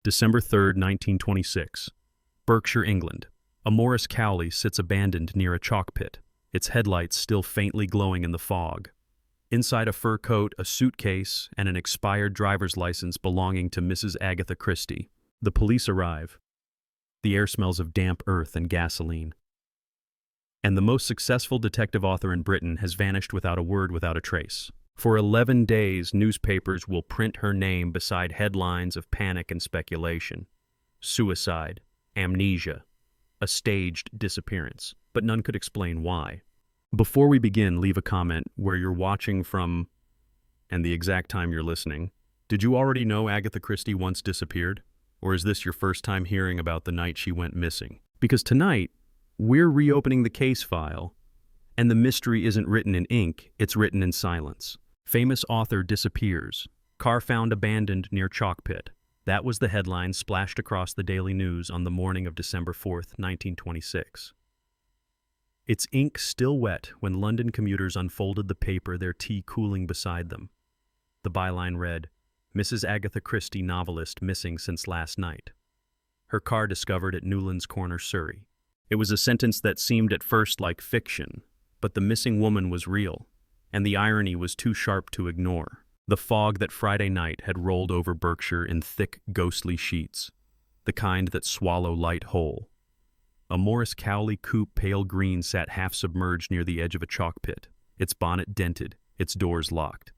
December 3rd, 1926. Berkshire, England. A Morris Cowley sits abandoned near a chalk pit, its headlights still faintly glowing in the fog. Inside a fur coat, a suitcase, and an expired driver's license belonging to Mrs. Agatha Christie. The police arrive. The air smells of damp earth and gasoline. And the most successful detective author in Britain has vanished without a word, without a trace. For 11 days, newspapers will print her name beside headlines of panic and speculation. Suicide, amnesia, a staged disappearance, but none could explain why. Before we begin, leave a comment where you're watching from and the exact time you're listening. Did you already know Agatha Christie once disappeared? Or is this your first time hearing about the night she went missing? Because tonight, we're reopening the case file, and the mystery isn't written in ink, it's written in silence. Famous author disappears. Car found abandoned near chalk pit. That was the headline splashed across the Daily News on the morning of December 4th, 1926. Its ink still wet when London commuters unfolded the paper, their tea cooling beside them. The byline read, "Mrs. Agatha Christie, novelist, missing since last night. Her car discovered at Newlands Corner, Surrey." It was a sentence that seemed at first like fiction, but the missing woman was real, and the irony was too sharp to ignore. The fog that Friday night had rolled over Berkshire in thick, ghostly sheets, the kind that swallow light whole. A Morris Cowley coupe, pale green, sat half submerged near the edge of a chalk pit, its bonnet dented, its doors locked.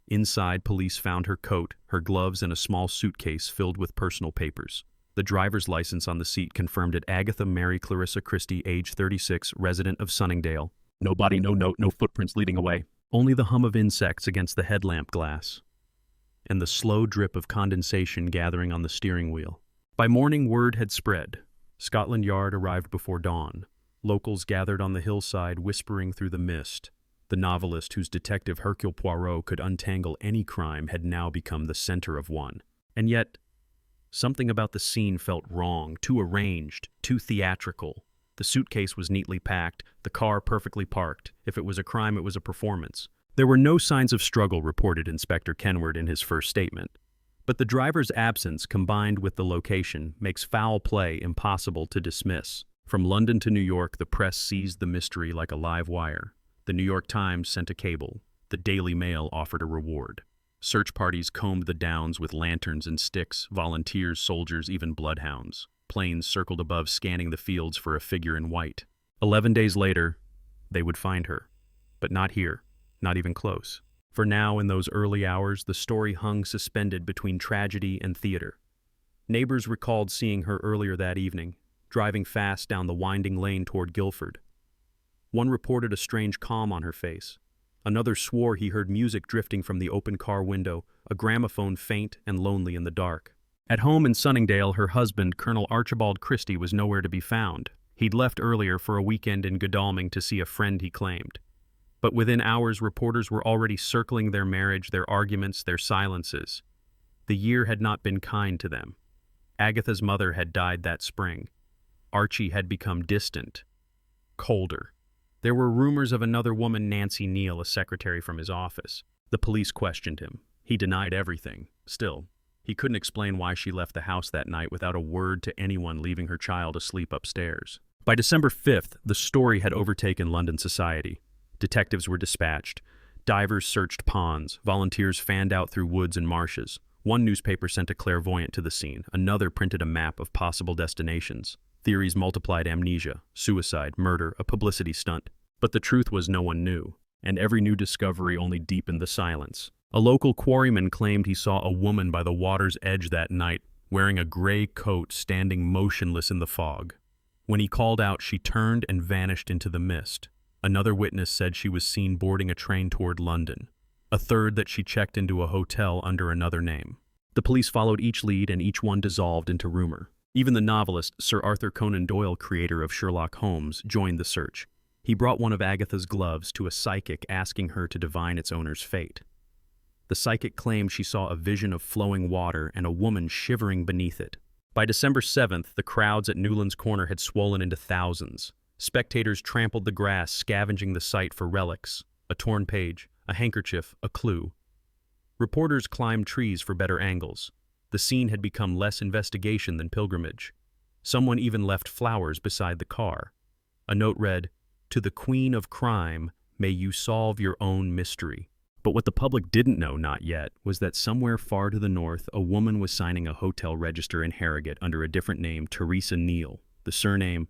Inside, police found her coat, her gloves, and a small suitcase filled with personal papers. The driver's license on the seat confirmed it: Agatha Mary Clarissa Christie, age 36, resident of Sunningdale. No body, no note, no footprints leading away. Only the hum of insects against the headlamp glass, and the slow drip of condensation gathering on the steering wheel. By morning, word had spread. Scotland Yard arrived before dawn. Locals gathered on the hillside, whispering through the mist. The novelist whose detective Hercule Poirot could untangle any crime had now become the center of one. And yet, something about the scene felt wrong, too arranged, too theatrical. The suitcase was neatly packed, the car perfectly parked. If it was a crime, it was a performance. There were no signs of struggle, reported Inspector Kenward in his first statement. But the driver's absence, combined with the location, makes foul play impossible to dismiss. From London to New York, the press seized the mystery like a live wire. The New York Times sent a cable. The Daily Mail offered a reward. Search parties combed the downs with lanterns and sticks, volunteers, soldiers, even bloodhounds. Planes circled above, scanning the fields for a figure in white. 11 days later, they would find her. But not here, not even close. For now, in those early hours, the story hung suspended between tragedy and theater. Neighbors recalled seeing her earlier that evening, driving fast down the winding lane toward Guildford. One reported a strange calm on her face. Another swore he heard music drifting from the open car window, a gramophone faint and lonely in the dark. At home in Sunningdale, her husband, Colonel Archibald Christie, was nowhere to be found. He'd left earlier for a weekend in Godalming to see a friend, he claimed. But within hours, reporters were already circling their marriage, their arguments, their silences. The year had not been kind to them. Agatha's mother had died that spring. Archie had become distant, colder. There were rumors of another woman, Nancy Neal, a secretary from his office. The police questioned him. He denied everything. Still, he couldn't explain why she left the house that night without a word to anyone, leaving her child asleep upstairs. By December 5th, the story had overtaken London society. Detectives were dispatched. Divers searched ponds. Volunteers fanned out through woods and marshes. One newspaper sent a clairvoyant to the scene. Another printed a map of possible destinations. Theories multiplied: amnesia, suicide, murder, a publicity stunt. But the truth was no one knew, and every new discovery only deepened the silence. A local quarryman claimed he saw a woman by the water's edge that night, wearing a gray coat, standing motionless in the fog. When he called out, she turned and vanished into the mist. Another witness said she was seen boarding a train toward London. A third that she checked into a hotel under another name. The police followed each lead, and each one dissolved into rumor. Even the novelist, Sir Arthur Conan Doyle, creator of Sherlock Holmes, joined the search. He brought one of Agatha's gloves to a psychic, asking her to divine its owner's fate. The psychic claimed she saw a vision of flowing water and a woman shivering beneath it. By December 7th, the crowds at Newlands Corner had swollen into thousands. Spectators trampled the grass, scavenging the site for relics, a torn page, a handkerchief, a clue. Reporters climbed trees for better angles. The The scene had become less investigation than pilgrimage. Someone even left flowers beside the car. A note read, "To the Queen of Crime, may you solve your own mystery." But what the public didn't know, not yet, was that somewhere far to the north, a woman was signing a hotel register in Harrogate under a different name, Teresa Neal. The surname,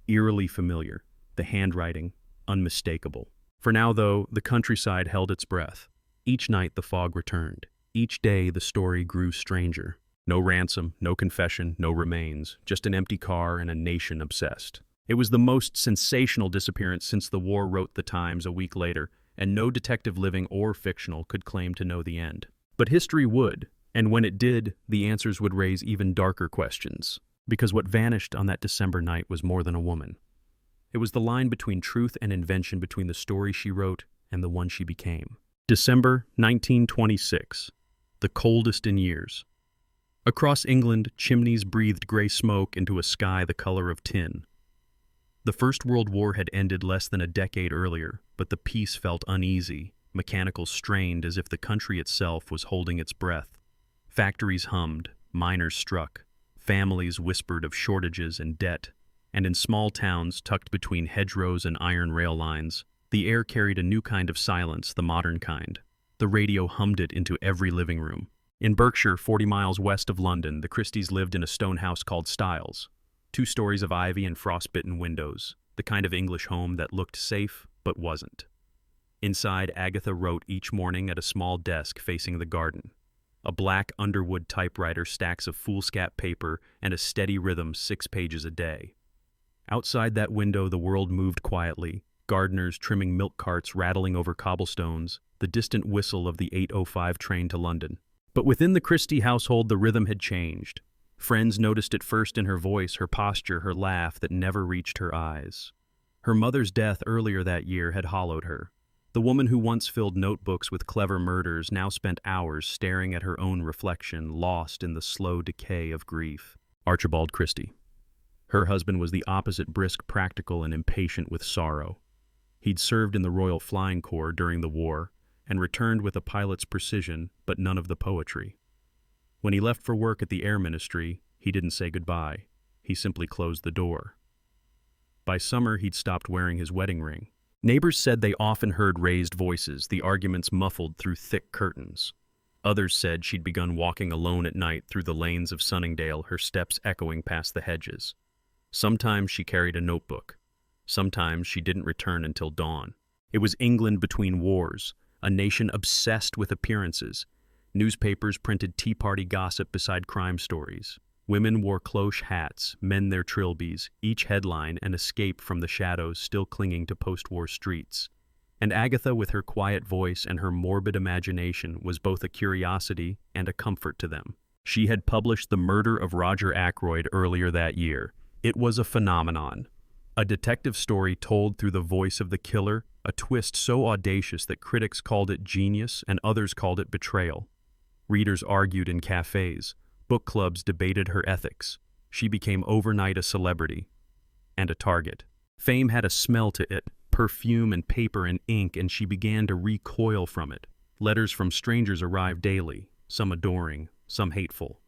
eerily familiar. The handwriting, unmistakable. For now, though, the countryside held its breath. Each night the fog returned. Each day the story grew stranger. No ransom, no confession, no remains, just an empty car and a nation obsessed. It was the most sensational disappearance since the war, wrote the Times a week later, and no detective, living or fictional, could claim to know the end. But history would, and when it did, the answers would raise even darker questions. Because what vanished on that December night was more than a woman. It was the line between truth and invention, between the story she wrote and the one she became. December 1926, the coldest in years. Across England, chimneys breathed gray smoke into a sky the color of tin. The First World War had ended less than a decade earlier, but the peace felt uneasy, mechanical, strained, as if the country itself was holding its breath. Factories hummed, miners struck, families whispered of shortages and debt, and in small towns tucked between hedgerows and iron rail lines, the air carried a new kind of silence, the modern kind. The radio hummed it into every living room. In Berkshire, 40 miles west of London, the Christies lived in a stone house called Styles. 2 stories of ivy and frostbitten windows, the kind of English home that looked safe but wasn't. Inside, Agatha wrote each morning at a small desk facing the garden. A black underwood typewriter, stacks of foolscap paper, and a steady rhythm, 6 pages a day. Outside that window the world moved quietly, gardeners trimming milk carts rattling over cobblestones, the distant whistle of the 8:05 train to London. But within the Christie household the rhythm had changed. Friends noticed it first in her voice, her posture, her laugh that never reached her eyes. Her mother's death earlier that year had hollowed her. The woman who once filled notebooks with clever murders now spent hours staring at her own reflection, lost in the slow decay of grief. Archibald Christie. Her husband was the opposite, brisk, practical, and impatient with sorrow. He'd served in the Royal Flying Corps during the war, and returned with a pilot's precision, but none of the poetry. When he left for work at the Air Ministry, he didn't say goodbye. He simply closed the door. By summer, he'd stopped wearing his wedding ring. Neighbors said they often heard raised voices, the arguments muffled through thick curtains. Others said she'd begun walking alone at night through the lanes of Sunningdale, her steps echoing past the hedges. Sometimes she carried a notebook. Sometimes she didn't return until dawn. It was England between wars, a nation obsessed with appearances. Newspapers printed Tea Party gossip beside crime stories. Women wore cloche hats, men their trilbies, each headline an escape from the shadows still clinging to post-war streets. And Agatha, with her quiet voice and her morbid imagination, was both a curiosity and a comfort to them. She had published The Murder of Roger Ackroyd earlier that year. It was a phenomenon. A detective story told through the voice of the killer, a twist so audacious that critics called it genius and others called it betrayal. Readers argued in cafes. Book clubs debated her ethics. She became overnight a celebrity and a target. Fame had a smell to it, perfume and paper and ink, and she began to recoil from it. Letters from strangers arrived daily, some adoring, some hateful.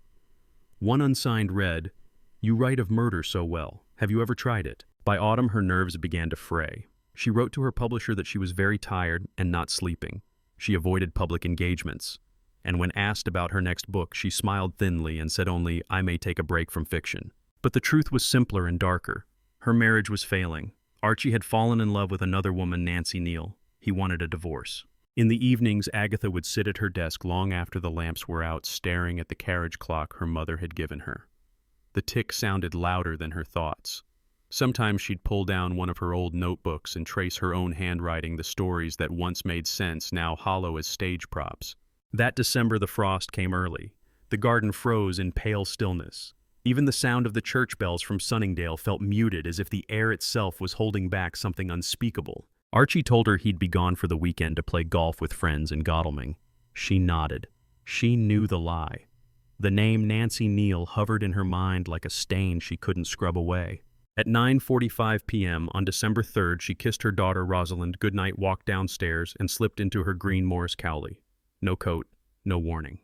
One unsigned read, "You write of murder so well. Have you ever tried it?" By autumn, her nerves began to fray. She wrote to her publisher that she was very tired and not sleeping. She avoided public engagements. And when asked about her next book, she smiled thinly and said only, "I may take a break from fiction." But the truth was simpler and darker. Her marriage was failing. Archie had fallen in love with another woman, Nancy Neal. He wanted a divorce. In the evenings, Agatha would sit at her desk long after the lamps were out, staring at the carriage clock her mother had given her. The tick sounded louder than her thoughts. Sometimes she'd pull down one of her old notebooks and trace her own handwriting, the stories that once made sense, now hollow as stage props. That December the frost came early. The garden froze in pale stillness. Even the sound of the church bells from Sunningdale felt muted, as if the air itself was holding back something unspeakable. Archie told her he'd be gone for the weekend to play golf with friends in Godalming. She nodded. She knew the lie. The name Nancy Neal hovered in her mind like a stain she couldn't scrub away. At 9:45 p.m. on December 3rd, she kissed her daughter Rosalind goodnight, walked downstairs, and slipped into her green Morris cowley. No coat, no warning.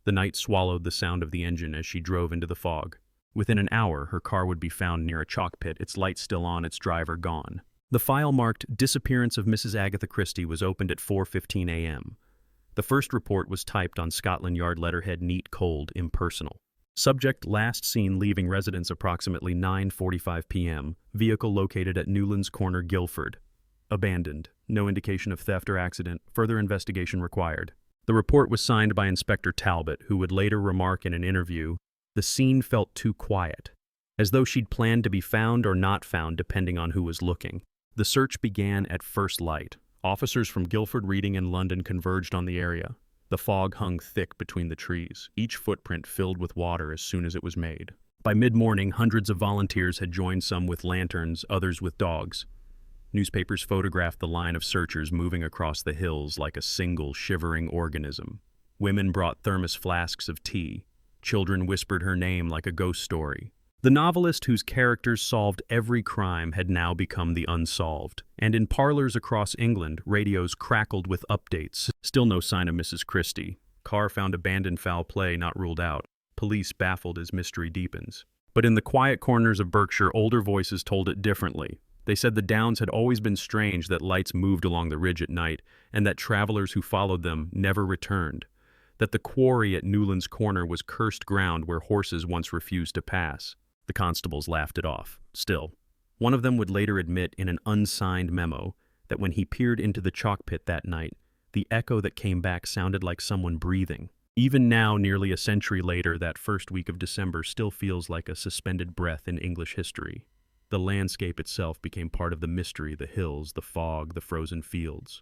The night swallowed the sound of the engine as she drove into the fog. Within an hour, her car would be found near a chalk pit, its lights still on, its driver gone. The file marked Disappearance of Mrs. Agatha Christie was opened at 4:15 a.m. The first report was typed on Scotland Yard letterhead, neat, cold, impersonal. Subject last seen leaving residence approximately 9:45 p.m. Vehicle located at Newlands Corner, Guildford. Abandoned. No indication of theft or accident. Further investigation required. The report was signed by Inspector Talbot, who would later remark in an interview, "The scene felt too quiet, as though she'd planned to be found or not found depending on who was looking." The search began at first light. Officers from Guildford, Reading, and London converged on the area. The fog hung thick between the trees, each footprint filled with water as soon as it was made. By mid-morning, hundreds of volunteers had joined, some with lanterns, others with dogs. Newspapers photographed the line of searchers moving across the hills like a single shivering organism. Women brought thermos flasks of tea. Children whispered her name like a ghost story. The novelist whose characters solved every crime had now become the unsolved, and in parlors across England, radios crackled with updates. Still no sign of Mrs. Christie. Car found abandoned, foul play not ruled out. Police baffled as mystery deepens. But in the quiet corners of Berkshire, older voices told it differently. They said the downs had always been strange, that lights moved along the ridge at night, and that travelers who followed them never returned. That the quarry at Newlands Corner was cursed ground where horses once refused to pass. The constables laughed it off. Still, one of them would later admit in an unsigned memo that when he peered into the chalk pit that night, the echo that came back sounded like someone breathing. Even now, nearly a century later, that first week of December still feels like a suspended breath in English history. The landscape itself became part of the mystery, the hills, the fog, the frozen fields,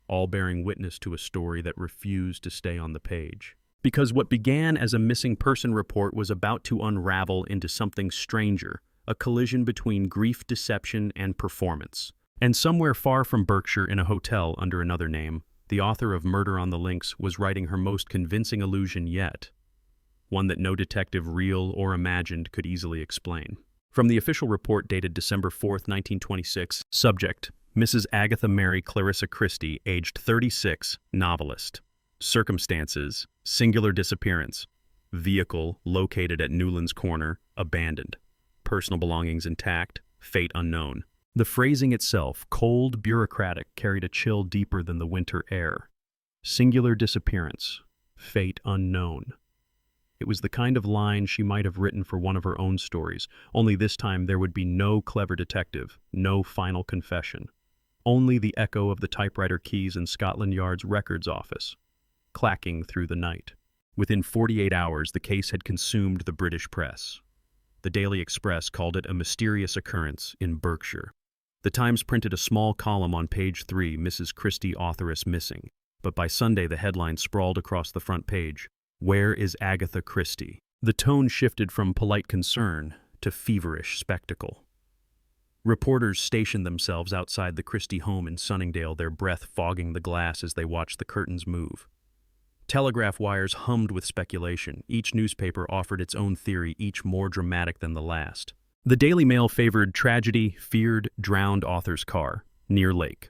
all bearing witness to a story that refused to stay on the page. Because what began as a missing person report was about to unravel into something stranger, a collision between grief, deception, and performance. And somewhere far from Berkshire, in a hotel under another name, the author of Murder on the Links was writing her most convincing illusion yet, one that no detective, real or imagined, could easily explain. From the official report dated December 4th, 1926, subject, Mrs. Agatha Mary Clarissa Christie, aged 36, novelist. Circumstances, singular disappearance. Vehicle located at Newlands Corner, abandoned. Personal belongings intact, fate unknown. The phrasing itself, cold, bureaucratic, carried a chill deeper than the winter air. Singular disappearance, fate unknown. It was the kind of line she might have written for one of her own stories, only this time there would be no clever detective, no final confession. Only the echo of the typewriter keys in Scotland Yard's records office, clacking through the night. Within 48 hours, the case had consumed the British press. The Daily Express called it a mysterious occurrence in Berkshire. The Times printed a small column on page 3, Mrs. Christie authoress missing. But by Sunday, the headline sprawled across the front page, "Where is Agatha Christie?" The tone shifted from polite concern to feverish spectacle. Reporters stationed themselves outside the Christie home in Sunningdale, their breath fogging the glass as they watched the curtains move. Telegraph wires hummed with speculation. Each newspaper offered its own theory, each more dramatic than the last. The Daily Mail favored tragedy, feared drowned author's car, near lake.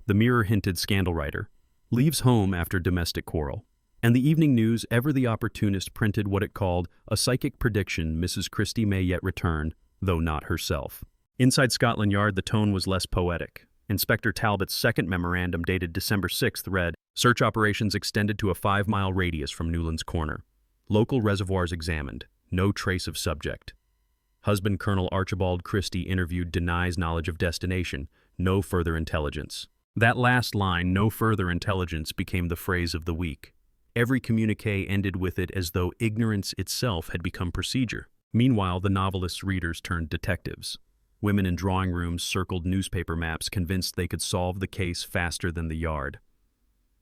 The Mirror hinted scandal writer, leaves home after domestic quarrel. And the Evening News, ever the opportunist, printed what it called a psychic prediction: Mrs. Christie may yet return, though not herself. Inside Scotland Yard, the tone was less poetic. Inspector Talbot's second memorandum, dated December 6th, read, "Search operations extended to a 5-mile radius from Newlands Corner. Local reservoirs examined. No trace of subject. Husband Colonel Archibald Christie interviewed, denies knowledge of destination. No further intelligence." That last line, "no further intelligence," became the phrase of the week. Every communiqué ended with it, as though ignorance itself had become procedure. Meanwhile, the novelist's readers turned detectives. Women in drawing rooms circled newspaper maps, convinced they could solve the case faster than the Yard.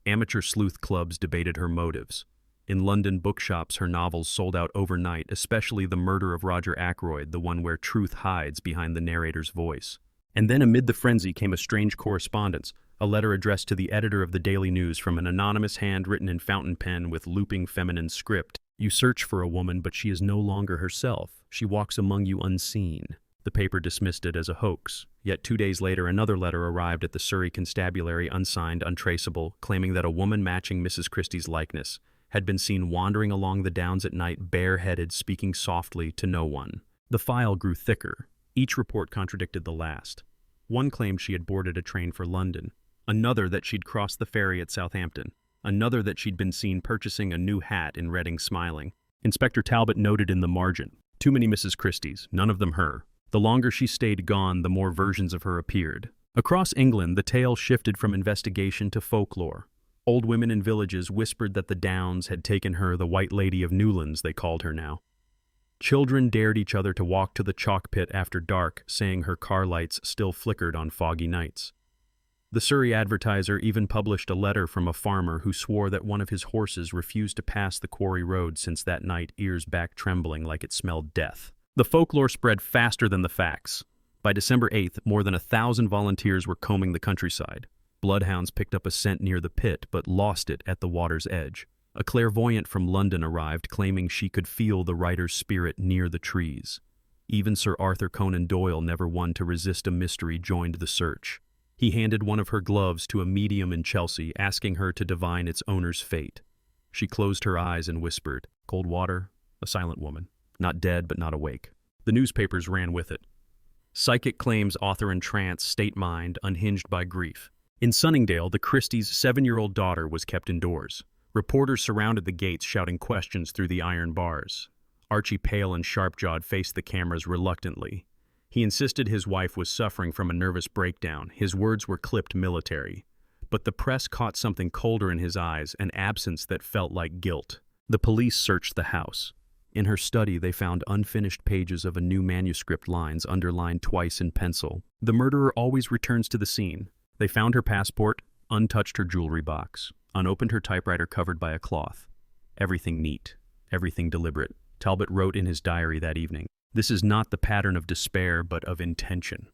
Amateur sleuth clubs debated her motives. In London bookshops, her novels sold out overnight, especially The Murder of Roger Ackroyd, the one where truth hides behind the narrator's voice. And then amid the frenzy came a strange correspondence, a letter addressed to the editor of the Daily News from an anonymous hand, written in fountain pen with looping feminine script. "You search for a woman, but she is no longer herself. She walks among you unseen." The paper dismissed it as a hoax. Yet 2 days later, another letter arrived at the Surrey Constabulary, unsigned, untraceable, claiming that a woman matching Mrs. Christie's likeness had been seen wandering along the downs at night bareheaded, speaking softly to no one. The file grew thicker. Each report contradicted the last. One claimed she had boarded a train for London, another that she'd crossed the ferry at Southampton, another that she'd been seen purchasing a new hat in Reading smiling. Inspector Talbot noted in the margin, "Too many Mrs. Christies, none of them her." The longer she stayed gone, the more versions of her appeared. Across England, the tale shifted from investigation to folklore. Old women in villages whispered that the Downs had taken her, the White Lady of Newlands, they called her now. Children dared each other to walk to the chalk pit after dark, saying her car lights still flickered on foggy nights. The Surrey Advertiser even published a letter from a farmer who swore that one of his horses refused to pass the quarry road since that night, ears back trembling like it smelled death. The folklore spread faster than the facts. By December 8th, more than 1,000 volunteers were combing the countryside. Bloodhounds picked up a scent near the pit, but lost it at the water's edge. A clairvoyant from London arrived, claiming she could feel the writer's spirit near the trees. Even Sir Arthur Conan Doyle, never one to resist a mystery, joined the search. He handed one of her gloves to a medium in Chelsea, asking her to divine its owner's fate. She closed her eyes and whispered, "Cold water, a silent woman. Not dead, but not awake." The newspapers ran with it. Psychic claims author in trance, state mind, unhinged by grief. In Sunningdale, the Christies' 7-year-old daughter was kept indoors. Reporters surrounded the gates, shouting questions through the iron bars. Archie, pale and sharp-jawed, faced the cameras reluctantly. He insisted his wife was suffering from a nervous breakdown. His words were clipped military. But the press caught something colder in his eyes, an absence that felt like guilt. The police searched the house. In her study, they found unfinished pages of a new manuscript, lines underlined twice in pencil. The murderer always returns to the scene. They found her passport, untouched her jewelry box, unopened her typewriter covered by a cloth. Everything neat, everything deliberate. Talbot wrote in his diary that evening, "This is not the pattern of despair, but of intention."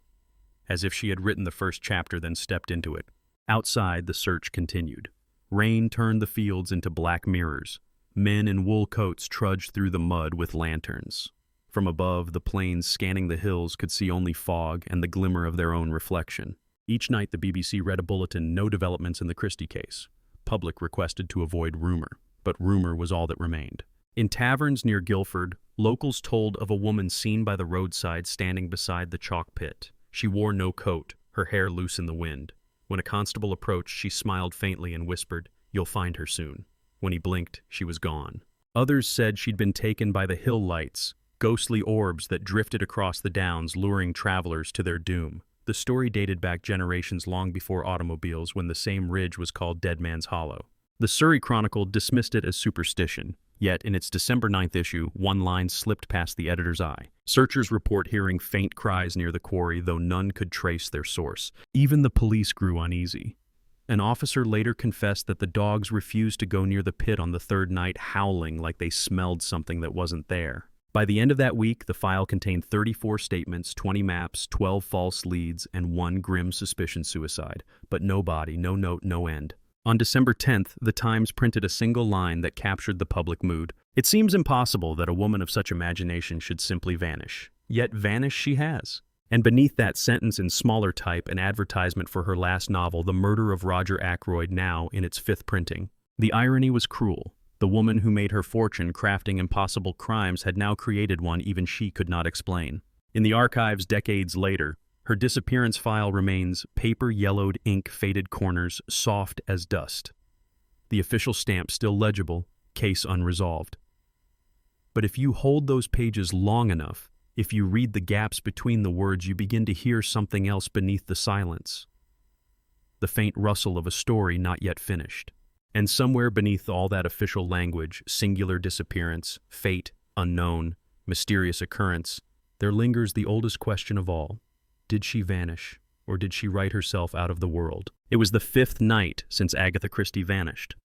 As if she had written the first chapter, then stepped into it. Outside, the search continued. Rain turned the fields into black mirrors. Men in wool coats trudged through the mud with lanterns. From above, the planes scanning the hills could see only fog and the glimmer of their own reflection. Each night, the BBC read a bulletin, "No developments in the Christie case." Public requested to avoid rumor, but rumor was all that remained. In taverns near Guildford, locals told of a woman seen by the roadside standing beside the chalk pit. She wore no coat, her hair loose in the wind. When a constable approached, she smiled faintly and whispered, "You'll find her soon." When he blinked, she was gone. Others said she'd been taken by the hill lights, ghostly orbs that drifted across the downs, luring travelers to their doom. The story dated back generations, long before automobiles, when the same ridge was called Dead Man's Hollow. The Surrey Chronicle dismissed it as superstition, yet in its December 9th issue, one line slipped past the editor's eye. Searchers report hearing faint cries near the quarry, though none could trace their source. Even the police grew uneasy. An officer later confessed that the dogs refused to go near the pit on the third night, howling like they smelled something that wasn't there. By the end of that week, the file contained 34 statements, 20 maps, 12 false leads, and one grim suspicion suicide. But no body, no note, no end. On December 10th, the Times printed a single line that captured the public mood. "It seems impossible that a woman of such imagination should simply vanish. Yet vanish she has." And beneath that sentence in smaller type, an advertisement for her last novel, The Murder of Roger Ackroyd, now in its 5th printing. The irony was cruel. The woman who made her fortune crafting impossible crimes had now created one even she could not explain. In the archives decades later, her disappearance file remains, paper-yellowed ink, faded corners, soft as dust. The official stamp still legible, case unresolved. But if you hold those pages long enough, if you read the gaps between the words, you begin to hear something else beneath the silence. The faint rustle of a story not yet finished. And somewhere beneath all that official language, singular disappearance, fate, unknown, mysterious occurrence, there lingers the oldest question of all. Did she vanish, or did she write herself out of the world? It was the 5th night since Agatha Christie vanished,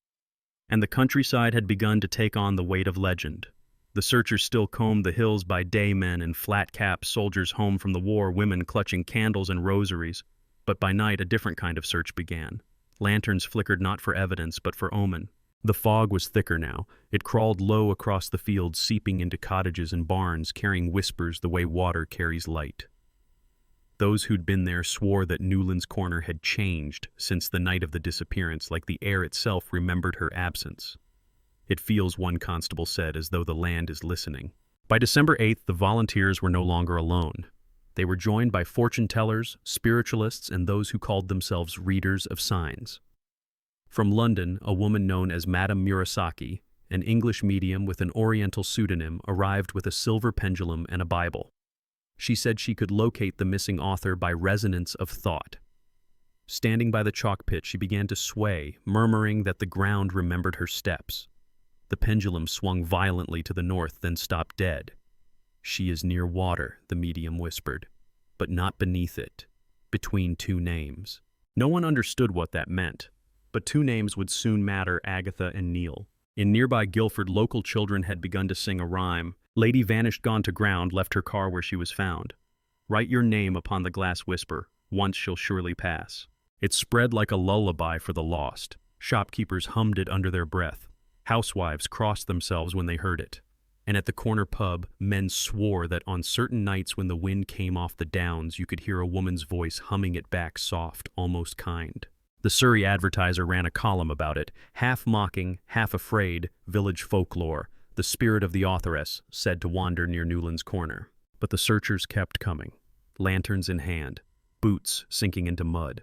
and the countryside had begun to take on the weight of legend. The searchers still combed the hills by day, men in flat caps, soldiers home from the war, women clutching candles and rosaries. But by night, a different kind of search began. Lanterns flickered not for evidence, but for omen. The fog was thicker now. It crawled low across the fields, seeping into cottages and barns, carrying whispers the way water carries light. Those who'd been there swore that Newlands Corner had changed since the night of the disappearance, like the air itself remembered her absence. It feels, one constable said, as though the land is listening. By December 8th, the volunteers were no longer alone. They were joined by fortune tellers, spiritualists, and those who called themselves readers of signs. From London, a woman known as Madame Murasaki, an English medium with an Oriental pseudonym, arrived with a silver pendulum and a Bible. She said she could locate the missing author by resonance of thought. Standing by the chalk pit, she began to sway, murmuring that the ground remembered her steps. The pendulum swung violently to the north, then stopped dead. "She is near water," the medium whispered, "but not beneath it, between two names." No one understood what that meant, but two names would soon matter: Agatha and Neil. In nearby Guildford, local children had begun to sing a rhyme. "Lady vanished, gone to ground, left her car where she was found. Write your name upon the glass whisper, once she'll surely pass." It spread like a lullaby for the lost. Shopkeepers hummed it under their breath. Housewives crossed themselves when they heard it. And at the corner pub, men swore that on certain nights when the wind came off the downs, you could hear a woman's voice humming it back, soft, almost kind. The Surrey Advertiser ran a column about it, half mocking, half afraid, village folklore, the spirit of the authoress, said to wander near Newland's Corner. But the searchers kept coming, lanterns in hand, boots sinking into mud.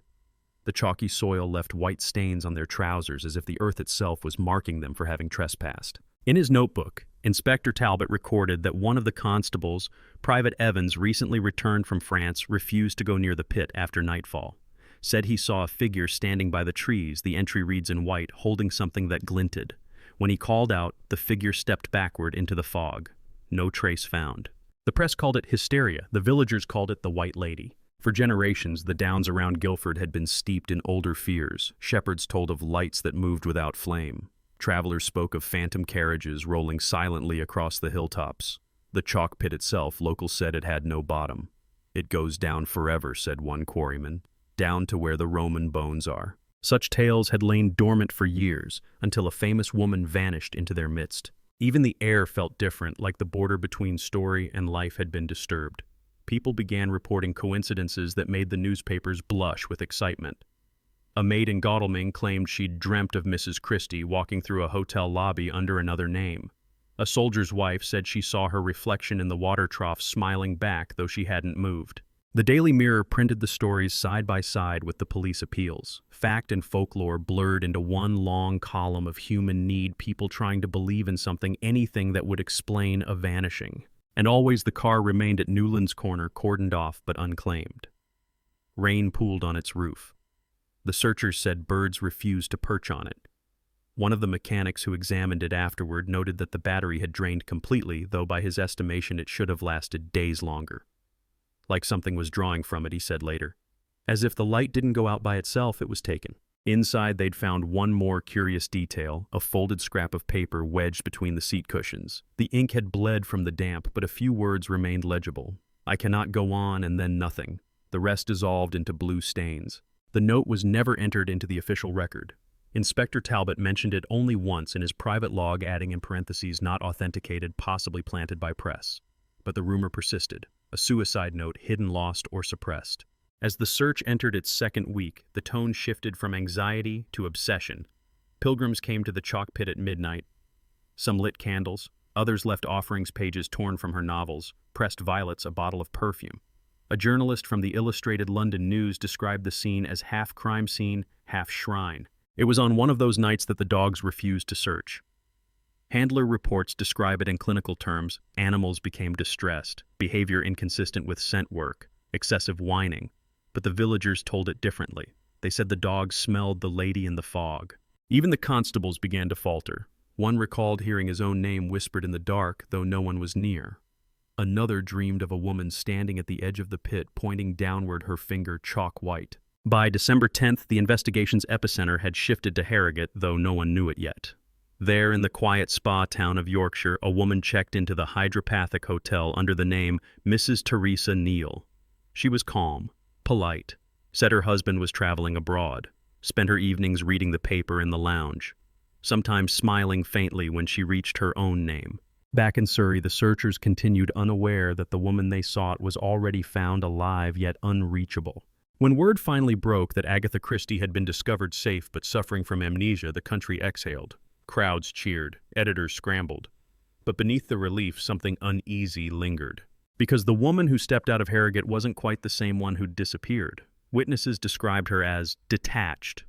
The chalky soil left white stains on their trousers, as if the earth itself was marking them for having trespassed. In his notebook, Inspector Talbot recorded that one of the constables, Private Evans, recently returned from France, refused to go near the pit after nightfall. Said he saw a figure standing by the trees, the entry reads in white, holding something that glinted. When he called out, the figure stepped backward into the fog. No trace found. The press called it hysteria. The villagers called it the White Lady. For generations, the downs around Guildford had been steeped in older fears. Shepherds told of lights that moved without flame. Travelers spoke of phantom carriages rolling silently across the hilltops. The chalk pit itself, locals said it had no bottom. "It goes down forever," said one quarryman, "down to where the Roman bones are." Such tales had lain dormant for years, until a famous woman vanished into their midst. Even the air felt different, like the border between story and life had been disturbed. People began reporting coincidences that made the newspapers blush with excitement. A maid in Godalming claimed she'd dreamt of Mrs. Christie walking through a hotel lobby under another name. A soldier's wife said she saw her reflection in the water trough smiling back, though she hadn't moved. The Daily Mirror printed the stories side by side with the police appeals. Fact and folklore blurred into one long column of human need, people trying to believe in something, anything that would explain a vanishing. And always the car remained at Newland's Corner, cordoned off but unclaimed. Rain pooled on its roof. The searchers said birds refused to perch on it. One of the mechanics who examined it afterward noted that the battery had drained completely, though by his estimation it should have lasted days longer. Like something was drawing from it, he said later. As if the light didn't go out by itself, it was taken. Inside, they'd found one more curious detail, a folded scrap of paper wedged between the seat cushions. The ink had bled from the damp, but a few words remained legible. "I cannot go on," and then nothing. The rest dissolved into blue stains. The note was never entered into the official record. Inspector Talbot mentioned it only once in his private log, adding in parentheses, "not authenticated, possibly planted by press." But the rumor persisted, a suicide note hidden, lost, or suppressed. As the search entered its second week, the tone shifted from anxiety to obsession. Pilgrims came to the chalk pit at midnight. Some lit candles, others left offerings, pages torn from her novels, pressed violets, a bottle of perfume. A journalist from the Illustrated London News described the scene as half crime scene, half shrine. It was on one of those nights that the dogs refused to search. Handler reports describe it in clinical terms: animals became distressed, behavior inconsistent with scent work, excessive whining. But the villagers told it differently. They said the dogs smelled the lady in the fog. Even the constables began to falter. One recalled hearing his own name whispered in the dark, though no one was near. Another dreamed of a woman standing at the edge of the pit, pointing downward, her finger chalk white. By December 10th, the investigation's epicenter had shifted to Harrogate, though no one knew it yet. There, in the quiet spa town of Yorkshire, a woman checked into the Hydropathic Hotel under the name Mrs. Teresa Neal. She was calm, polite, said her husband was traveling abroad, spent her evenings reading the paper in the lounge, sometimes smiling faintly when she reached her own name. Back in Surrey, the searchers continued, unaware that the woman they sought was already found alive yet unreachable. When word finally broke that Agatha Christie had been discovered safe but suffering from amnesia, the country exhaled. Crowds cheered, editors scrambled. But beneath the relief, something uneasy lingered. Because the woman who stepped out of Harrogate wasn't quite the same one who'd disappeared. Witnesses described her as detached.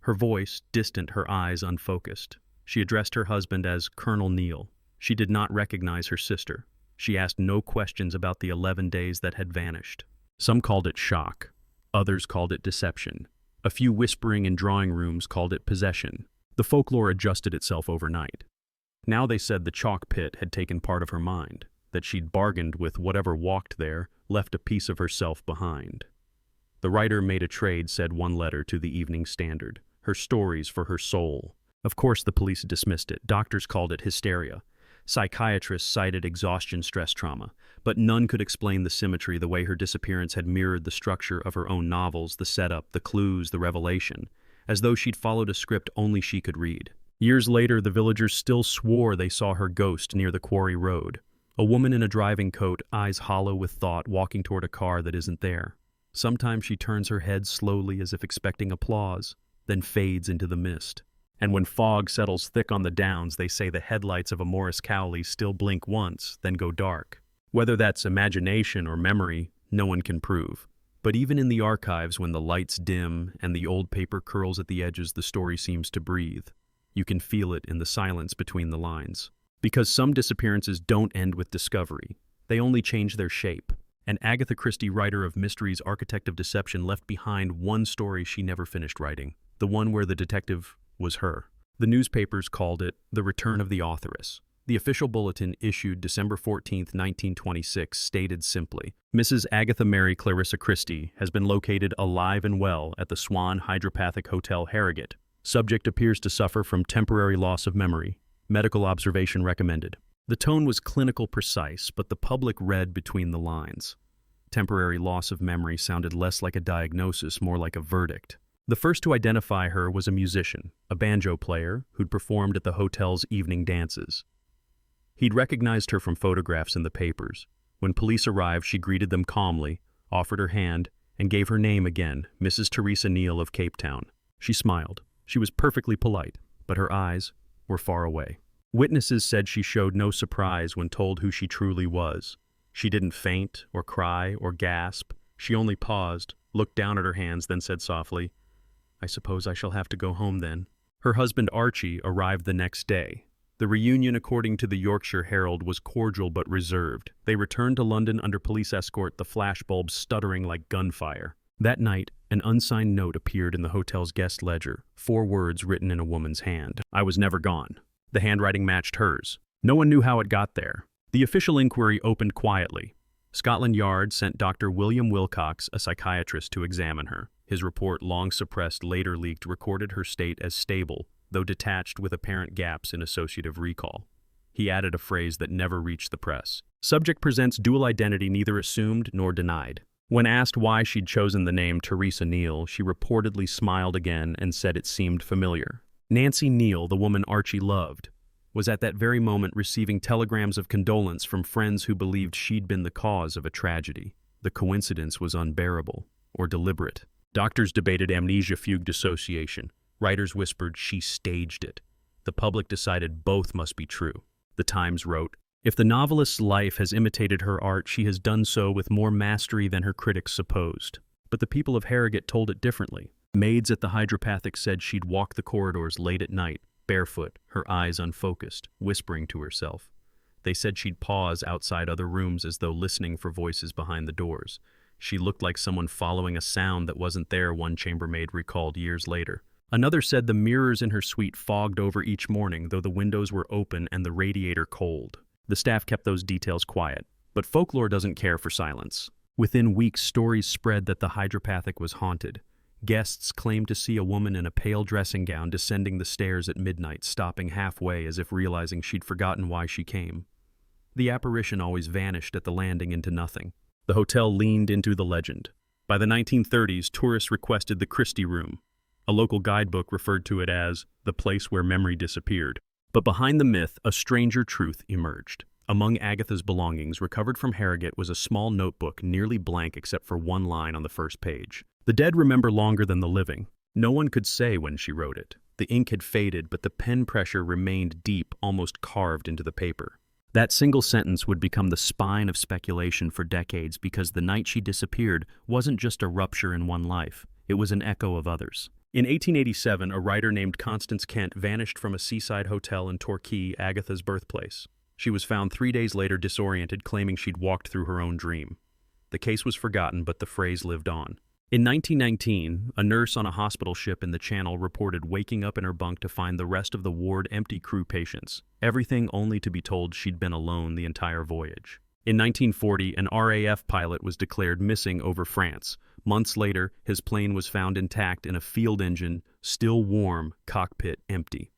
Her voice distant, her eyes unfocused. She addressed her husband as Colonel Neil. She did not recognize her sister. She asked no questions about the 11 days that had vanished. Some called it shock. Others called it deception. A few whispering in drawing rooms called it possession. The folklore adjusted itself overnight. Now they said the chalk pit had taken part of her mind, that she'd bargained with whatever walked there, left a piece of herself behind. The writer made a trade, said one letter to the Evening Standard. Her stories for her soul. Of course the police dismissed it. Doctors called it hysteria. Psychiatrists cited exhaustion, stress trauma. But none could explain the symmetry, the way her disappearance had mirrored the structure of her own novels, the setup, the clues, the revelation, as though she'd followed a script only she could read. Years later, the villagers still swore they saw her ghost near the quarry road. A woman in a driving coat, eyes hollow with thought, walking toward a car that isn't there. Sometimes she turns her head slowly as if expecting applause, then fades into the mist. And when fog settles thick on the downs, they say the headlights of a Morris Cowley still blink once, then go dark. Whether that's imagination or memory, no one can prove. But even in the archives, when the lights dim and the old paper curls at the edges, the story seems to breathe. You can feel it in the silence between the lines. Because some disappearances don't end with discovery. They only change their shape. And Agatha Christie, writer of mysteries, architect of deception, left behind one story she never finished writing. The one where the detective was her. The newspapers called it The Return of the Authoress. The official bulletin issued December 14, 1926, stated simply, Mrs. Agatha Mary Clarissa Christie has been located alive and well at the Swan Hydropathic Hotel, Harrogate. Subject appears to suffer from temporary loss of memory. Medical observation recommended. The tone was clinical precise, but the public read between the lines. Temporary loss of memory sounded less like a diagnosis, more like a verdict. The first to identify her was a musician, a banjo player who'd performed at the hotel's evening dances. He'd recognized her from photographs in the papers. When police arrived, she greeted them calmly, offered her hand, and gave her name again, Mrs. Teresa Neal of Cape Town. She smiled. She was perfectly polite, but her eyes were far away. Witnesses said she showed no surprise when told who she truly was. She didn't faint or cry or gasp. She only paused, looked down at her hands, then said softly, I suppose I shall have to go home then. Her husband Archie arrived the next day. The reunion, according to the Yorkshire Herald, was cordial but reserved. They returned to London under police escort, the flashbulbs stuttering like gunfire. That night, an unsigned note appeared in the hotel's guest ledger, 4 words written in a woman's hand. I was never gone. The handwriting matched hers. No one knew how it got there. The official inquiry opened quietly. Scotland Yard sent Dr. William Wilcox, a psychiatrist, to examine her. His report, long suppressed, later leaked, recorded her state as stable, though detached with apparent gaps in associative recall. He added a phrase that never reached the press. Subject presents dual identity, neither assumed nor denied. When asked why she'd chosen the name Teresa Neal, she reportedly smiled again and said it seemed familiar. Nancy Neal, the woman Archie loved, was at that very moment receiving telegrams of condolence from friends who believed she'd been the cause of a tragedy. The coincidence was unbearable or deliberate. Doctors debated amnesia, fugue, dissociation. Writers whispered she staged it. The public decided both must be true. The Times wrote, if the novelist's life has imitated her art, she has done so with more mastery than her critics supposed. But the people of Harrogate told it differently. Maids at the hydropathic said she'd walk the corridors late at night, barefoot, her eyes unfocused, whispering to herself. They said she'd pause outside other rooms as though listening for voices behind the doors. She looked like someone following a sound that wasn't there, one chambermaid recalled years later. Another said the mirrors in her suite fogged over each morning, though the windows were open and the radiator cold. The staff kept those details quiet, but folklore doesn't care for silence. Within weeks, stories spread that the hydropathic was haunted. Guests claimed to see a woman in a pale dressing gown descending the stairs at midnight, stopping halfway as if realizing she'd forgotten why she came. The apparition always vanished at the landing into nothing. The hotel leaned into the legend. By the 1930s, tourists requested the Christie Room. A local guidebook referred to it as the place where memory disappeared. But behind the myth, a stranger truth emerged. Among Agatha's belongings recovered from Harrogate was a small notebook, nearly blank except for one line on the first page. The dead remember longer than the living. No one could say when she wrote it. The The ink had faded, but the pen pressure remained deep, almost carved into the paper. That single sentence would become the spine of speculation for decades because the night she disappeared wasn't just a rupture in one life, it was an echo of others. In 1887, a writer named Constance Kent vanished from a seaside hotel in Torquay, Agatha's birthplace. She was found 3 days later disoriented, claiming she'd walked through her own dream. The case was forgotten, but the phrase lived on. In 1919, a nurse on a hospital ship in the Channel reported waking up in her bunk to find the rest of the ward empty, crew patients, everything only to be told she'd been alone the entire voyage. In 1940, an RAF pilot was declared missing over France. Months later, his plane was found intact in a field engine, still warm, cockpit empty.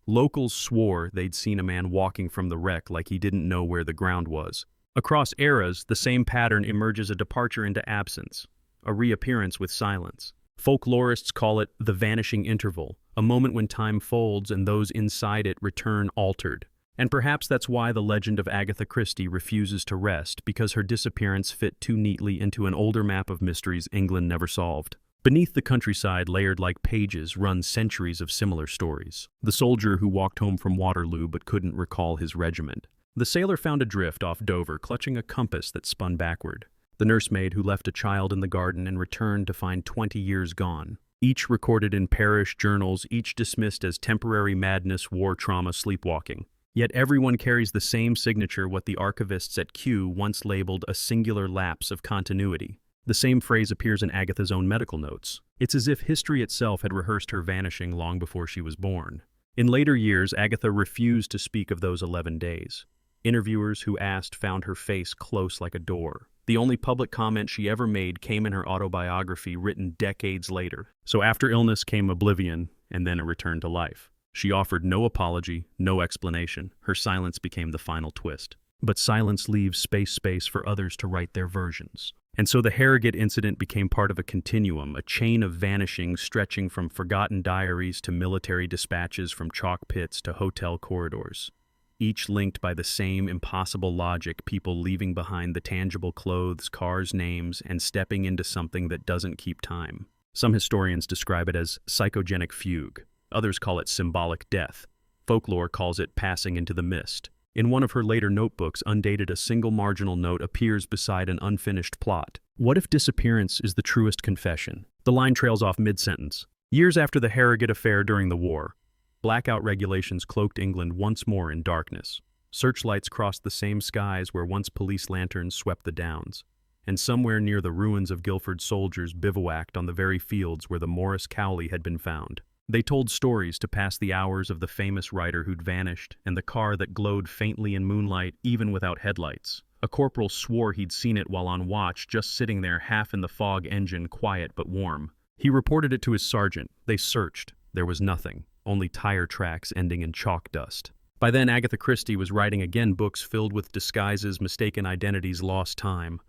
Locals swore they'd seen a man walking from the wreck like he didn't know where the ground was. Across eras, the same pattern emerges: a departure into absence, a reappearance with silence. Folklorists call it the vanishing interval, a moment when time folds and those inside it return altered. And perhaps that's why the legend of Agatha Christie refuses to rest, because her disappearance fit too neatly into an older map of mysteries England never solved. Beneath the countryside, layered like pages, run centuries of similar stories. The soldier who walked home from Waterloo but couldn't recall his regiment. The sailor found adrift off Dover, clutching a compass that spun backward. The nursemaid who left a child in the garden and returned to find 20 years gone. Each recorded in parish journals, each dismissed as temporary madness, war trauma, sleepwalking. Yet everyone carries the same signature, what the archivists at Kew once labeled a singular lapse of continuity. The same phrase appears in Agatha's own medical notes. It's as if history itself had rehearsed her vanishing long before she was born. In later years, Agatha refused to speak of those 11 days. Interviewers who asked found her face close like a door. The only public comment she ever made came in her autobiography written decades later. So after illness came oblivion, and then a return to life. She offered no apology, no explanation. Her silence became the final twist. But silence leaves space for others to write their versions. And so the Harrogate incident became part of a continuum, a chain of vanishings stretching from forgotten diaries to military dispatches, from chalk pits to hotel corridors. Each linked by the same impossible logic: people leaving behind the tangible clothes, cars, names, and stepping into something that doesn't keep time. Some historians describe it as psychogenic fugue. Others call it symbolic death. Folklore calls it passing into the mist. In one of her later notebooks, undated, a single marginal note appears beside an unfinished plot. What if disappearance is the truest confession? The line trails off mid-sentence. Years after the Harrogate affair during the war, blackout regulations cloaked England once more in darkness. Searchlights crossed the same skies where once police lanterns swept the downs. And somewhere near the ruins of Guildford, soldiers bivouacked on the very fields where the Morris Cowley had been found. They told stories to pass the hours of the famous writer who'd vanished, and the car that glowed faintly in moonlight even without headlights. A corporal swore he'd seen it while on watch, just sitting there half in the fog engine, quiet but warm. He reported it to his sergeant. They searched. There was nothing, only tire tracks ending in chalk dust. By then, Agatha Christie was writing again, books filled with disguises, mistaken identities, lost time.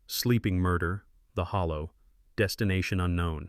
Sleeping Murder, The Hollow, Destination Unknown.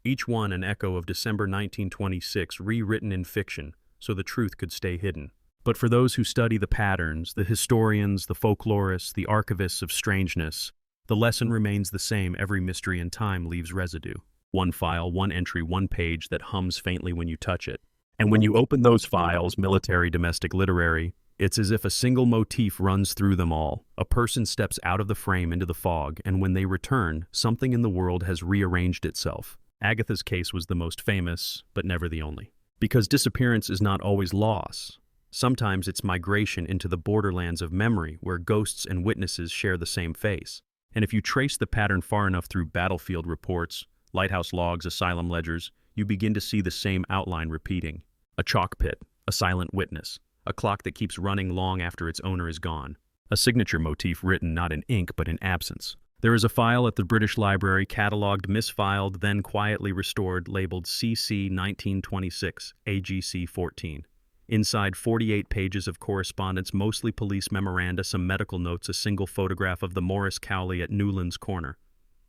Each one an echo of December 1926, rewritten in fiction, so the truth could stay hidden. But for those who study the patterns, the historians, the folklorists, the archivists of strangeness, the lesson remains the same: every mystery in time leaves residue. One file, one entry, one page that hums faintly when you touch it. And when you open those files, military, domestic, literary, it's as if a single motif runs through them all. A person steps out of the frame into the fog, and when they return, something in the world has rearranged itself. Agatha's case was the most famous, but never the only. Because disappearance is not always loss. Sometimes it's migration into the borderlands of memory, where ghosts and witnesses share the same face. And if you trace the pattern far enough through battlefield reports, lighthouse logs, asylum ledgers, you begin to see the same outline repeating. A chalk pit, a silent witness, a clock that keeps running long after its owner is gone. A signature motif written not in ink but in absence. There is a file at the British Library, catalogued, misfiled, then quietly restored, labeled CC 1926, AGC 14. Inside, 48 pages of correspondence, mostly police memoranda, some medical notes, a single photograph of the Morris Cowley at Newlands Corner.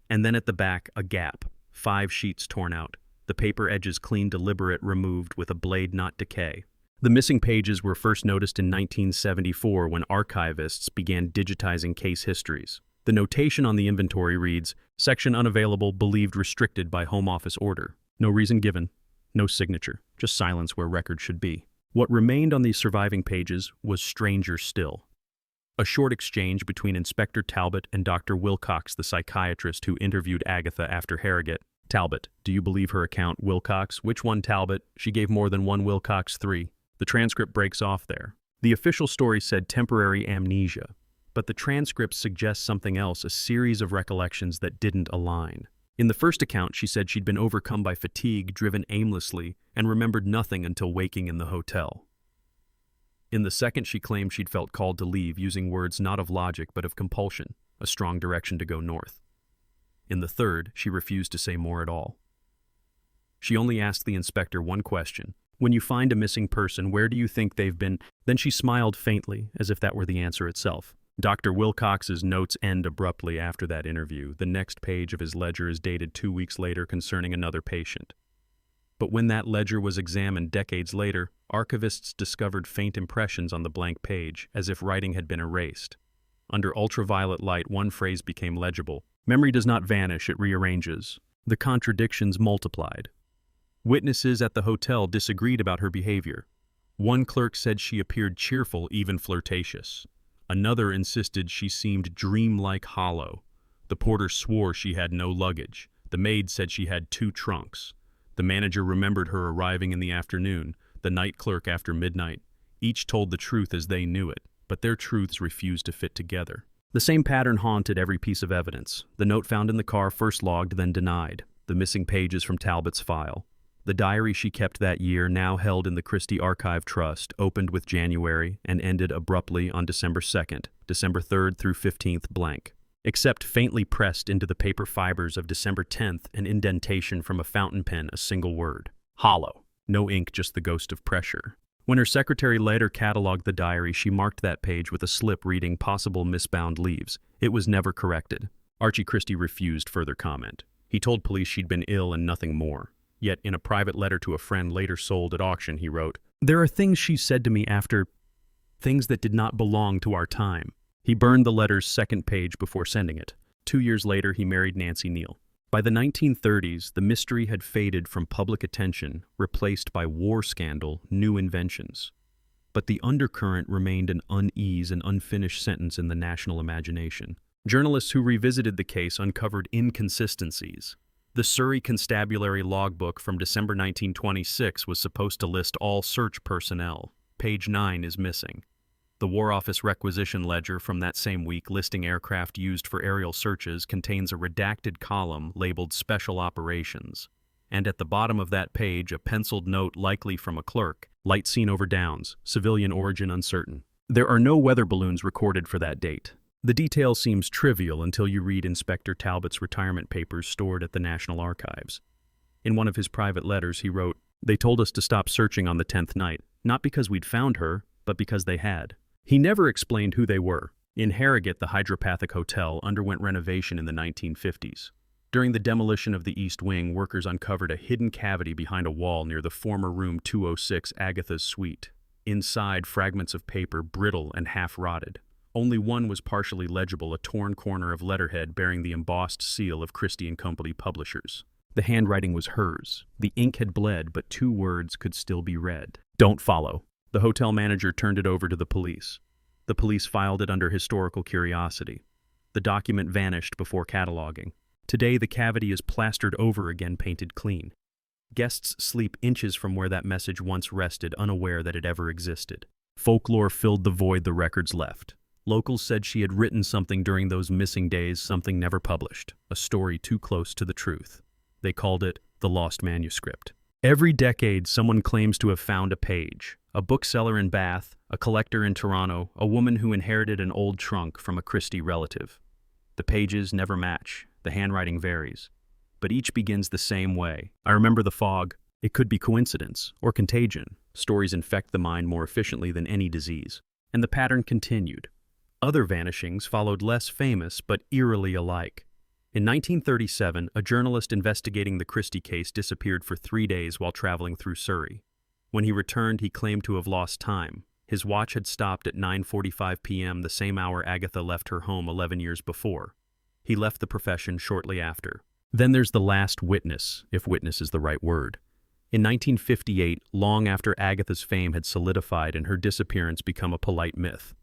And then at the back, a gap, 5 sheets torn out, the paper edges clean, deliberate, removed with a blade not decay. The missing pages were first noticed in 1974 when archivists began digitizing case histories. The notation on the inventory reads, "Section unavailable, believed restricted by Home Office order." No reason given. No signature, just silence where record should be. What remained on these surviving pages was stranger still. A short exchange between Inspector Talbot and Dr. Wilcox, the psychiatrist who interviewed Agatha after Harrogate. Talbot: do you believe her account? Wilcox: which one, Talbot? She gave more than one. Wilcox: 3. The transcript breaks off there. The official story said temporary amnesia, but the transcript suggests something else, a series of recollections that didn't align. In the first account, she said she'd been overcome by fatigue, driven aimlessly, and remembered nothing until waking in the hotel. In the second, she claimed she'd felt called to leave, using words not of logic but of compulsion, a strong direction to go north. In the third, she refused to say more at all. She only asked the inspector one question: when you find a missing person, where do you think they've been? Then she smiled faintly, as if that were the answer itself. Dr. Wilcox's notes end abruptly after that interview. The next page of his ledger is dated 2 weeks later, concerning another patient. But when that ledger was examined decades later, archivists discovered faint impressions on the blank page, as if writing had been erased. Under ultraviolet light, one phrase became legible: memory does not vanish, it rearranges. The contradictions multiplied. Witnesses at the hotel disagreed about her behavior. One clerk said she appeared cheerful, even flirtatious. Another insisted she seemed dreamlike hollow. The porter swore she had no luggage. The maid said she had 2 trunks. The manager remembered her arriving in the afternoon, the night clerk after midnight. Each told the truth as they knew it, but their truths refused to fit together. The same pattern haunted every piece of evidence. The note found in the car, first logged, then denied. The missing pages from Talbot's file. The diary she kept that year, now held in the Christie Archive Trust, opened with January and ended abruptly on December 2nd, December 3rd through 15th blank. Except faintly pressed into the paper fibers of December 10th, an indentation from a fountain pen, a single word: hollow. No ink, just the ghost of pressure. When her secretary later cataloged the diary, she marked that page with a slip reading possible misbound leaves. It was never corrected. Archie Christie refused further comment. He told police she'd been ill and nothing more. Yet in a private letter to a friend later sold at auction, he wrote, "There are things she said to me after, things that did not belong to our time." He burned the letter's second page before sending it. 2 years later, he married Nancy Neal. By the 1930s, the mystery had faded from public attention, replaced by war scandal, new inventions. But the undercurrent remained an unease, an unfinished sentence in the national imagination. Journalists who revisited the case uncovered inconsistencies. The Surrey Constabulary logbook from December 1926 was supposed to list all search personnel. Page 9 is missing. The War Office requisition ledger from that same week, listing aircraft used for aerial searches, contains a redacted column labeled Special Operations. And at the bottom of that page, a penciled note, likely from a clerk: light seen over Downs, civilian origin uncertain. There are no weather balloons recorded for that date. The detail seems trivial until you read Inspector Talbot's retirement papers stored at the National Archives. In one of his private letters, he wrote, "They told us to stop searching on the 10th night, not because we'd found her, but because they had." He never explained who they were. In Harrogate, the Hydropathic Hotel underwent renovation in the 1950s. During the demolition of the East Wing, workers uncovered a hidden cavity behind a wall near the former room 206, Agatha's suite. Inside, fragments of paper, brittle and half-rotted. Only one was partially legible, a torn corner of letterhead bearing the embossed seal of Christie & Company Publishers. The handwriting was hers. The ink had bled, but 2 words could still be read: "Don't follow." The hotel manager turned it over to the police. The police filed it under historical curiosity. The document vanished before cataloging. Today, the cavity is plastered over again, painted clean. Guests sleep inches from where that message once rested, unaware that it ever existed. Folklore filled the void the records left. Locals said she had written something during those missing days, something never published, a story too close to the truth. They called it the lost manuscript. Every decade, someone claims to have found a page. A bookseller in Bath, a collector in Toronto, a woman who inherited an old trunk from a Christie relative. The pages never match, the handwriting varies, but each begins the same way. "I remember the fog." It could be coincidence or contagion. Stories infect the mind more efficiently than any disease. And the pattern continued. Other vanishings followed, less famous but eerily alike. In 1937, a journalist investigating the Christie case disappeared for 3 days while traveling through Surrey. When he returned, he claimed to have lost time. His watch had stopped at 9:45 p.m., the same hour Agatha left her home 11 years before. He left the profession shortly after. Then there's the last witness, if witness is the right word. In 1958, long after Agatha's fame had solidified and her disappearance become a polite myth,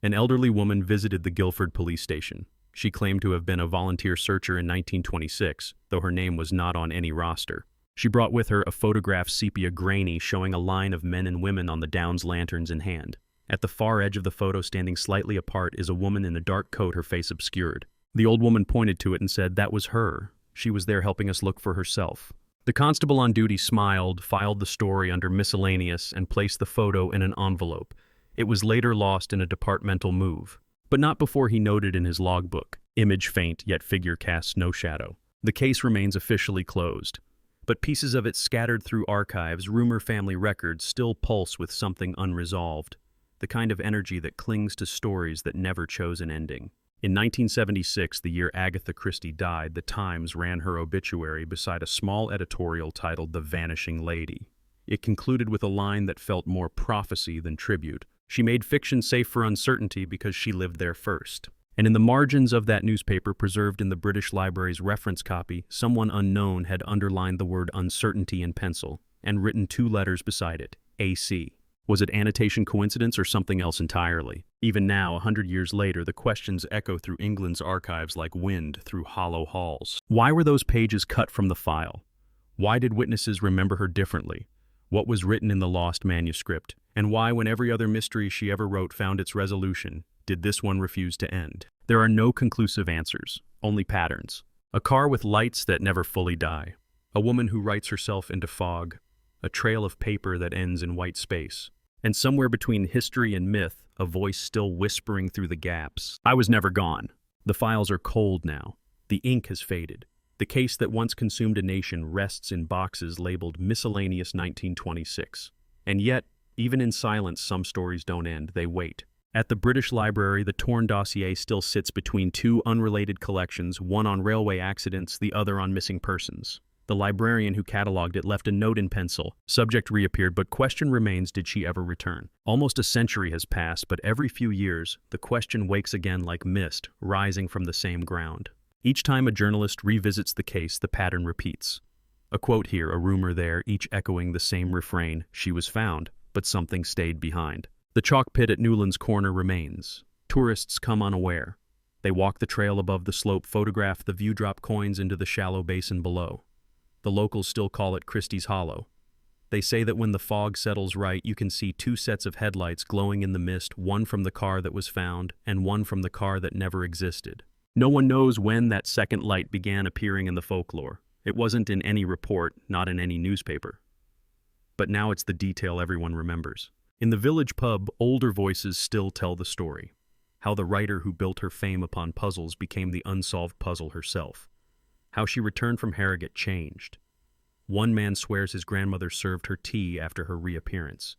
an elderly woman visited the Guildford police station. She claimed to have been a volunteer searcher in 1926, though her name was not on any roster. She brought with her a photographed sepia granny showing a line of men and women on the Downs lanterns in hand. At the far edge of the photo, standing slightly apart, is a woman in a dark coat, her face obscured. The old woman pointed to it and said that was her. She was there helping us look for herself. The constable on duty smiled, filed the story under miscellaneous, and placed the photo in an envelope. It was later lost in a departmental move, but not before he noted in his logbook, "Image faint, yet figure casts no shadow." The case remains officially closed, but pieces of it scattered through archives, rumor family records still pulse with something unresolved, the kind of energy that clings to stories that never chose an ending. In 1976, the year Agatha Christie died, the Times ran her obituary beside a small editorial titled "The Vanishing Lady." It concluded with a line that felt more prophecy than tribute. She made fiction safe for uncertainty because she lived there first. And in the margins of that newspaper, preserved in the British Library's reference copy, someone unknown had underlined the word uncertainty in pencil and written 2 letters beside it, AC. Was it annotation coincidence or something else entirely? Even now, 100 years later, the questions echo through England's archives like wind through hollow halls. Why were those pages cut from the file? Why did witnesses remember her differently? What was written in the lost manuscript? And why, when every other mystery she ever wrote found its resolution, did this one refuse to end? There are no conclusive answers, only patterns. A car with lights that never fully die. A woman who writes herself into fog. A trail of paper that ends in white space. And somewhere between history and myth, a voice still whispering through the gaps. I was never gone. The files are cold now. The ink has faded. The case that once consumed a nation rests in boxes labeled Miscellaneous 1926. And yet, even in silence, some stories don't end, they wait. At the British Library, the torn dossier still sits between 2 unrelated collections, one on railway accidents, the other on missing persons. The librarian who cataloged it left a note in pencil. Subject reappeared, but question remains, did she ever return? Almost a century has passed, but every few years, the question wakes again like mist, rising from the same ground. Each time a journalist revisits the case, the pattern repeats. A quote here, a rumor there, each echoing the same refrain, she was found, but something stayed behind. The chalk pit at Newlands Corner remains. Tourists come unaware. They walk the trail above the slope, photograph the view, drop coins into the shallow basin below. The locals still call it Christie's Hollow. They say that when the fog settles right, you can see 2 sets of headlights glowing in the mist, one from the car that was found and one from the car that never existed. No one knows when that second light began appearing in the folklore. It wasn't in any report, not in any newspaper. But now it's the detail everyone remembers. In the village pub, older voices still tell the story. How the writer who built her fame upon puzzles became the unsolved puzzle herself. How she returned from Harrogate changed. One man swears his grandmother served her tea after her reappearance.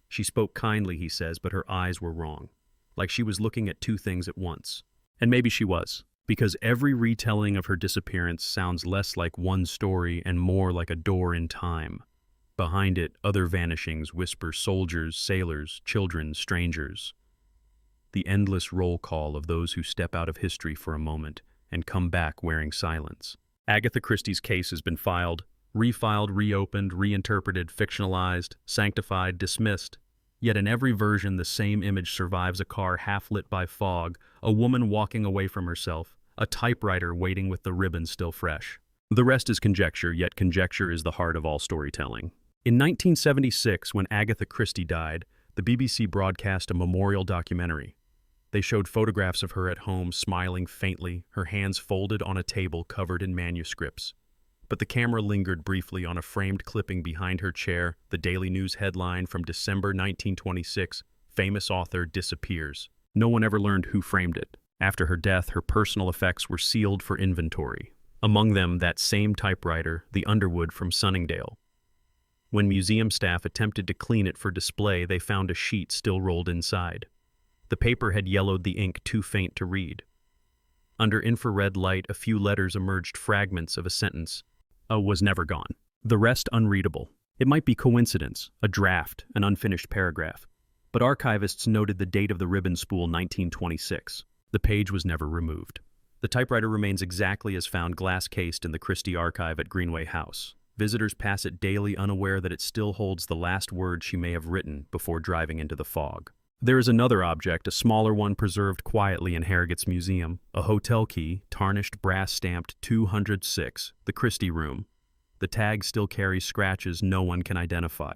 She spoke kindly, he says, but her eyes were wrong. Like she was looking at 2 things at once. And maybe she was, because every retelling of her disappearance sounds less like one story and more like a door in time. Behind it, other vanishings whisper soldiers, sailors, children, strangers. The endless roll call of those who step out of history for a moment and come back wearing silence. Agatha Christie's case has been filed, refiled, reopened, reinterpreted, fictionalized, sanctified, dismissed. Yet in every version, the same image survives: a car half lit by fog, a woman walking away from herself, a typewriter waiting with the ribbon still fresh. The rest is conjecture, yet conjecture is the heart of all storytelling. In 1976, when Agatha Christie died, the BBC broadcast a memorial documentary. They showed photographs of her at home, smiling faintly, her hands folded on a table covered in manuscripts. But the camera lingered briefly on a framed clipping behind her chair, the Daily News headline from December 1926, "Famous author disappears." No one ever learned who framed it. After her death, her personal effects were sealed for inventory. Among them, that same typewriter, the Underwood from Sunningdale. When museum staff attempted to clean it for display, they found a sheet still rolled inside. The paper had yellowed, the ink too faint to read. Under infrared light, a few letters emerged, fragments of a sentence. Was never gone. The rest unreadable. It might be coincidence, a draft, an unfinished paragraph. But archivists noted the date of the ribbon spool, 1926. The page was never removed. The typewriter remains exactly as found, glass-cased in the Christie archive at Greenway House. Visitors pass it daily unaware that it still holds the last word she may have written before driving into the fog. There is another object, a smaller one preserved quietly in Harrogate's museum, a hotel key, tarnished brass-stamped 206, the Christie room. The tag still carries scratches no one can identify.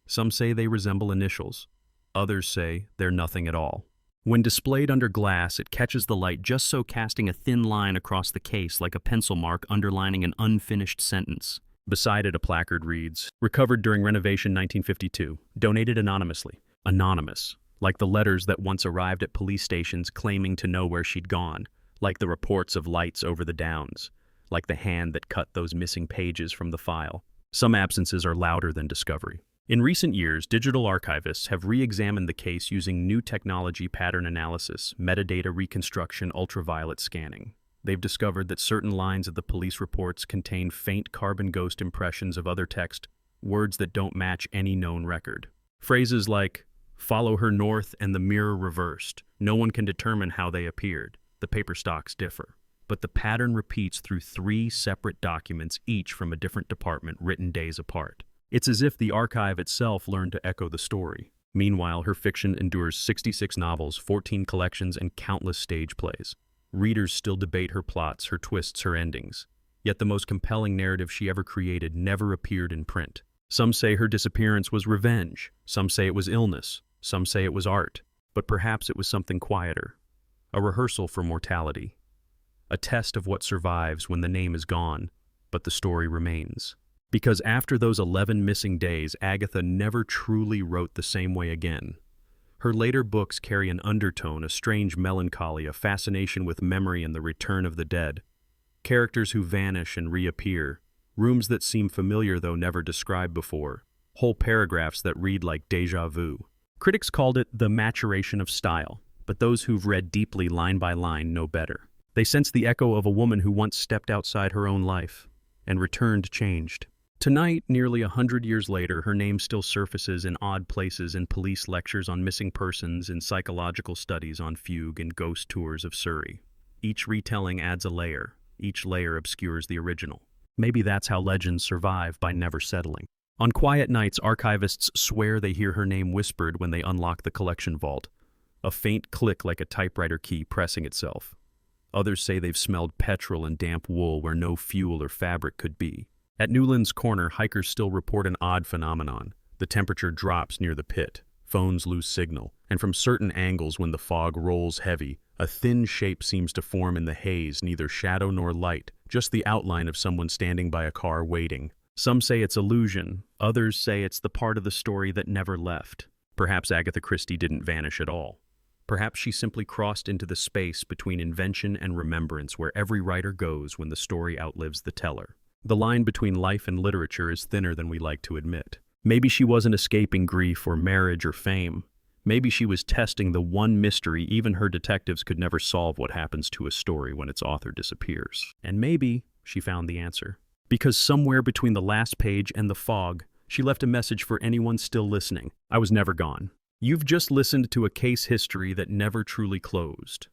Some say they resemble initials. Others say they're nothing at all. When displayed under glass, it catches the light just so, casting a thin line across the case like a pencil mark underlining an unfinished sentence. Beside it, a placard reads, "Recovered during renovation 1952. Donated anonymously." Anonymous. Like the letters that once arrived at police stations claiming to know where she'd gone. Like the reports of lights over the downs. Like the hand that cut those missing pages from the file. Some absences are louder than discovery. In recent years, digital archivists have re-examined the case using new technology, pattern analysis, metadata reconstruction, ultraviolet scanning. They've discovered that certain lines of the police reports contain faint carbon ghost impressions of other text, words that don't match any known record. Phrases like, "Follow her north and the mirror reversed." No one can determine how they appeared. The paper stocks differ. But the pattern repeats through 3 separate documents, each from a different department, written days apart. It's as if the archive itself learned to echo the story. Meanwhile, her fiction endures 66 novels, 14 collections, and countless stage plays. Readers still debate her plots, her twists, her endings. Yet the most compelling narrative she ever created never appeared in print. Some say her disappearance was revenge. Some say it was illness. Some say it was art. But perhaps it was something quieter. A rehearsal for mortality. A test of what survives when the name is gone, but the story remains. Because after those 11 missing days, Agatha never truly wrote the same way again. Her later books carry an undertone, a strange melancholy, a fascination with memory and the return of the dead. Characters who vanish and reappear. Rooms that seem familiar though never described before. Whole paragraphs that read like déjà vu. Critics called it the maturation of style, but those who've read deeply line by line know better. They sense the echo of a woman who once stepped outside her own life and returned changed. Tonight, nearly 100 years later, her name still surfaces in odd places, in police lectures on missing persons, in psychological studies on fugue and ghost tours of Surrey. Each retelling adds a layer. Each layer obscures the original. Maybe that's how legends survive, by never settling. On quiet nights, archivists swear they hear her name whispered when they unlock the collection vault. A faint click like a typewriter key pressing itself. Others say they've smelled petrol and damp wool where no fuel or fabric could be. At Newlands Corner, hikers still report an odd phenomenon. The temperature drops near the pit, phones lose signal, and from certain angles when the fog rolls heavy, a thin shape seems to form in the haze, neither shadow nor light, just the outline of someone standing by a car waiting. Some say it's illusion, others say it's the part of the story that never left. Perhaps Agatha Christie didn't vanish at all. Perhaps she simply crossed into the space between invention and remembrance where every writer goes when the story outlives the teller. The line between life and literature is thinner than we like to admit. Maybe she wasn't escaping grief or marriage or fame. Maybe she was testing the one mystery even her detectives could never solve: what happens to a story when its author disappears. And maybe she found the answer. Because somewhere between the last page and the fog, she left a message for anyone still listening. I was never gone. You've just listened to a case history that never truly closed.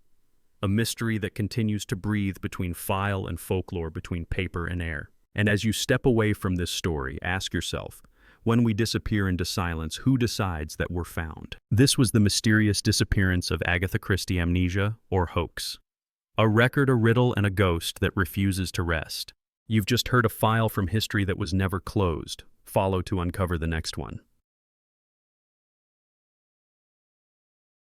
A mystery that continues to breathe between file and folklore, between paper and air. And as you step away from this story, ask yourself, when we disappear into silence, who decides that we're found? This was the mysterious disappearance of Agatha Christie. Amnesia, or Hoax. A record, a riddle, and a ghost that refuses to rest. You've just heard a file from history that was never closed. Follow to uncover the next one.